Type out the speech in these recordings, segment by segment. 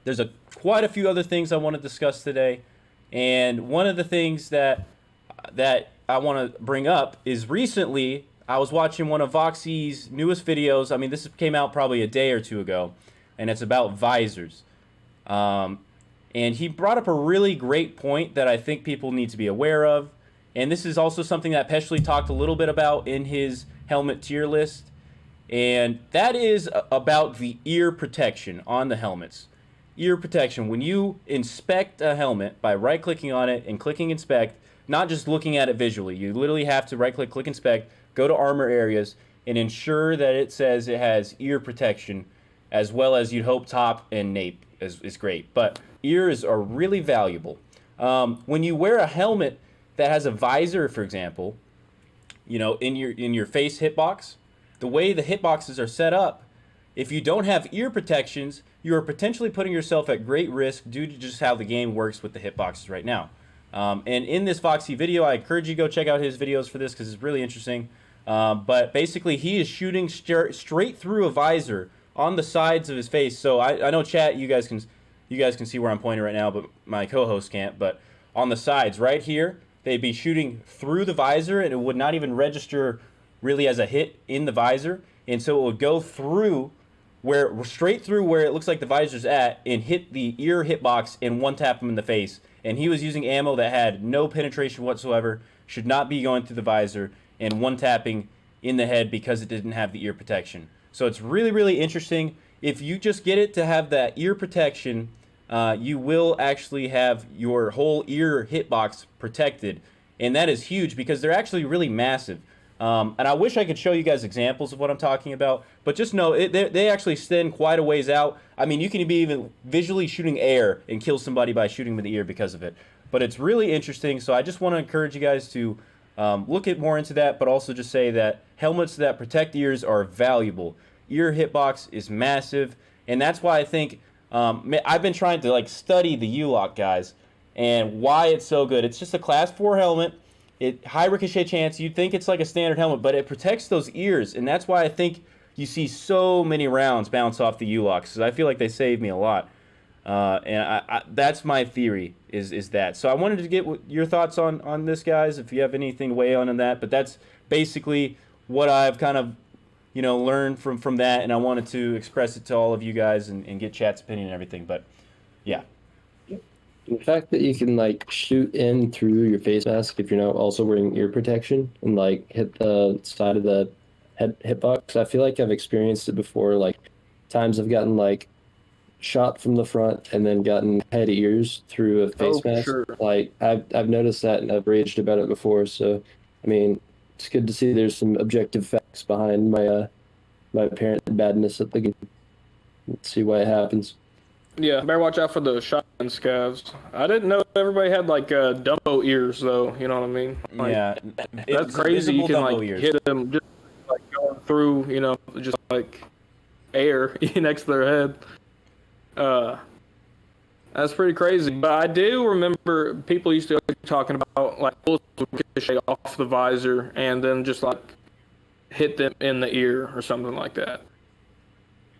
There's quite a few other things I want to discuss today, and one of the things that I want to bring up is recently I was watching one of Voxy's newest videos. I mean, this came out probably a day or two ago, and it's about visors. And he brought up a really great point that I think people need to be aware of. And this is also something that Peshley talked a little bit about in his helmet tier list. And that is about the ear protection on the helmets. Ear protection. When you inspect a helmet by right-clicking on it and clicking inspect, not just looking at it visually, you literally have to right-click, click inspect, go to armor areas, and ensure that it says it has ear protection, as well as you'd hope top and nape is great. But ears are really valuable. When you wear a helmet that has a visor, for example, you know, in your face hitbox, the way the hitboxes are set up, if you don't have ear protections, you are potentially putting yourself at great risk due to just how the game works with the hitboxes right now. And in this Voxy video, I encourage you to go check out his videos for this because it's really interesting. But basically, he is shooting straight through a visor on the sides of his face. So I know, chat, you guys can see where I'm pointing right now, but my co-host can't. But on the sides, right here, they'd be shooting through the visor, and it would not even register really as a hit in the visor. And so it would go through straight through where it looks like the visor's at and hit the ear hitbox and one tap him in the face. And he was using ammo that had no penetration whatsoever, should not be going through the visor, and one tapping in the head because it didn't have the ear protection. So it's really, really interesting. If you just get it to have that ear protection, you will actually have your whole ear hitbox protected. And that is huge because they're actually really massive. And I wish I could show you guys examples of what I'm talking about, but just know they actually extend quite a ways out. I mean, you can be even visually shooting air and kill somebody by shooting them in the ear because of it. But it's really interesting, so I just want to encourage you guys to look at more into that, but also just say that helmets that protect ears are valuable. Ear hitbox is massive, and that's why I think I've been trying to study the U-lock, guys, and why it's so good. It's just a class 4 helmet. High ricochet chance. You'd think it's like a standard helmet, but it protects those ears, and that's why I think you see so many rounds bounce off the U-locks, because I feel like they save me a lot. And that's my theory, is that. So I wanted to get your thoughts on this, guys, if you have anything to weigh on that. But that's basically what I've kind of learned from that, and I wanted to express it to all of you guys and get chat's opinion and everything. But yeah. The fact that you can shoot in through your face mask if you're not also wearing ear protection and hit the side of the hitbox, I feel like I've experienced it before. Times I've gotten shot from the front and then gotten head ears through a face mask. Sure. I've noticed that and I've raged about it before. So I mean, it's good to see there's some objective facts behind my apparent badness at the game. Let's see why it happens. Yeah, better watch out for the shotgun scavs. I didn't know everybody had Dumbo ears though. You know what I mean? Yeah, that's crazy. You can hit them just going through, just air next to their head. That's pretty crazy. But I do remember people used to talking about bullets would ricochet off the visor and then just hit them in the ear or something like that.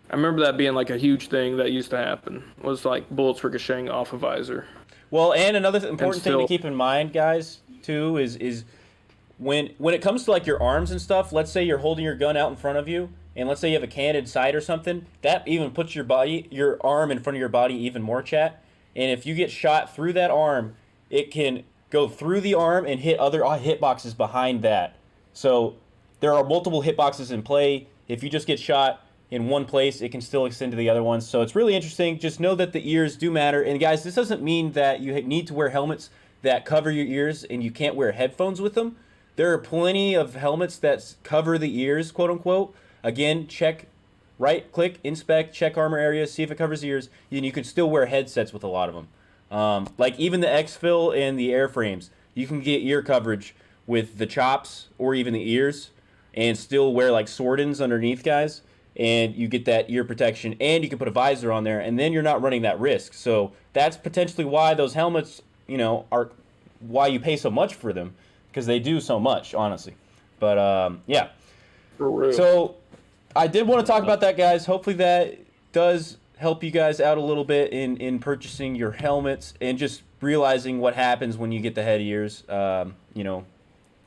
I remember that being a huge thing that used to happen, was bullets ricocheting off a visor. Well, and another important thing to keep in mind, guys, too, is when it comes to your arms and stuff, let's say you're holding your gun out in front of you, and let's say you have a candid sight or something, that even puts your arm in front of your body even more, chat. And if you get shot through that arm, it can go through the arm and hit other hitboxes behind that. So there are multiple hitboxes in play. If you just get shot in one place, it can still extend to the other ones. So it's really interesting. Just know that the ears do matter. And guys, this doesn't mean that you need to wear helmets that cover your ears and you can't wear headphones with them. There are plenty of helmets that cover the ears, quote unquote. Again, check, right click, inspect, check armor areas, see if it covers the ears. And you can still wear headsets with a lot of them. Even the exfil and the airframes, you can get ear coverage with the chops or even the ears and still wear sword-ins underneath, guys. And you get that ear protection, and you can put a visor on there, and then you're not running that risk. So that's potentially why those helmets, are why you pay so much for them, because they do so much, honestly. But yeah. For real. So I did want to talk about that, guys. Hopefully that does help you guys out a little bit in purchasing your helmets and just realizing what happens when you get the head ears, you know,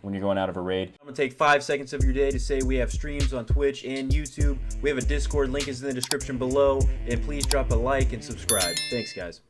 when you're going out of a raid. I'm gonna take 5 seconds of your day to say we have streams on Twitch and YouTube. We have a Discord, link is in the description below, and please drop a like and subscribe. Thanks, guys.